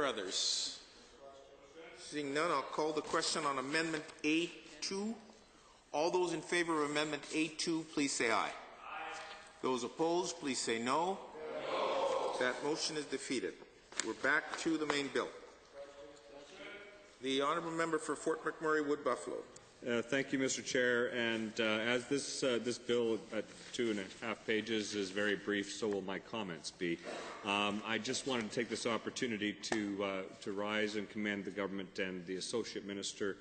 or others? Seeing none, I'll call the question on Amendment A2. All those in favor of Amendment A2, please say aye. Aye. Those opposed, please say no. No. That motion is defeated. We're back to the main bill. The honourable member for Fort McMurray Wood Buffalo. Thank you, Mr. Chair. And as this bill at 2.5 pages is very brief, so will my comments be. I just wanted to take this opportunity to rise and commend the government and the Associate Minister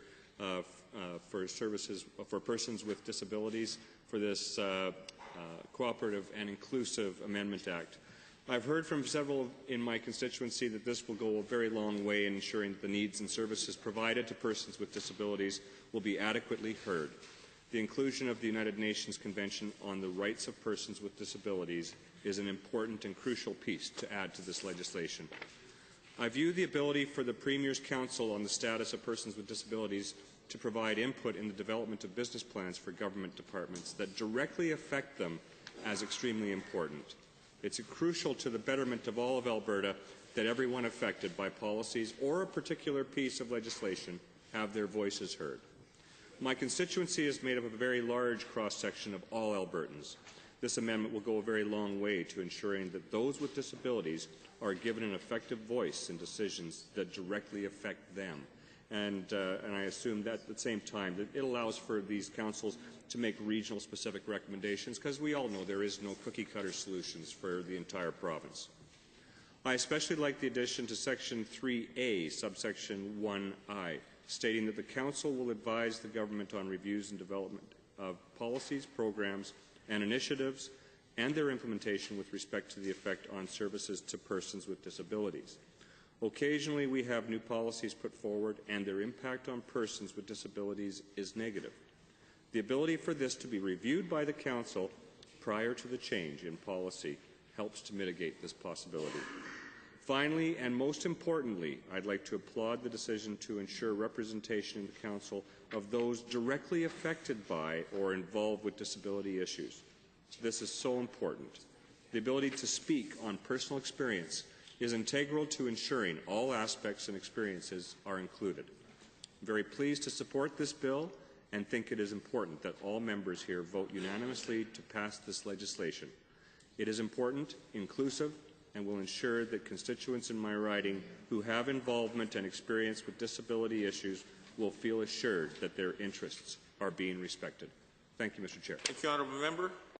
for Services for Persons with Disabilities for this cooperative and inclusive Amendment Act. I've heard from several in my constituency that this will go a very long way in ensuring that the needs and services provided to persons with disabilities will be adequately heard. The inclusion of the United Nations Convention on the Rights of Persons with Disabilities is an important and crucial piece to add to this legislation. I view the ability for the Premier's Council on the Status of Persons with Disabilities to provide input in the development of business plans for government departments that directly affect them as extremely important. It's crucial to the betterment of all of Alberta that everyone affected by policies or a particular piece of legislation have their voices heard. My constituency is made up of a very large cross-section of all Albertans. This amendment will go a very long way to ensuring that those with disabilities are given an effective voice in decisions that directly affect them. And I assume that at the same time that it allows for these councils to make regional specific recommendations, because we all know there is no cookie-cutter solutions for the entire province. I especially like the addition to Section 3A, subsection 1I, stating that the Council will advise the government on reviews and development of policies, programs, and initiatives, and their implementation with respect to the effect on services to persons with disabilities. Occasionally, we have new policies put forward, and their impact on persons with disabilities is negative. The ability for this to be reviewed by the Council prior to the change in policy helps to mitigate this possibility. Finally, and most importantly, I'd like to applaud the decision to ensure representation in the Council of those directly affected by or involved with disability issues. This is so important. The ability to speak on personal experience is integral to ensuring all aspects and experiences are included. I'm very pleased to support this bill and think it is important that all members here vote unanimously to pass this legislation. It is important, inclusive, and will ensure that constituents in my riding who have involvement and experience with disability issues will feel assured that their interests are being respected. Thank you, Mr. Chair. Thank you, Honourable Member.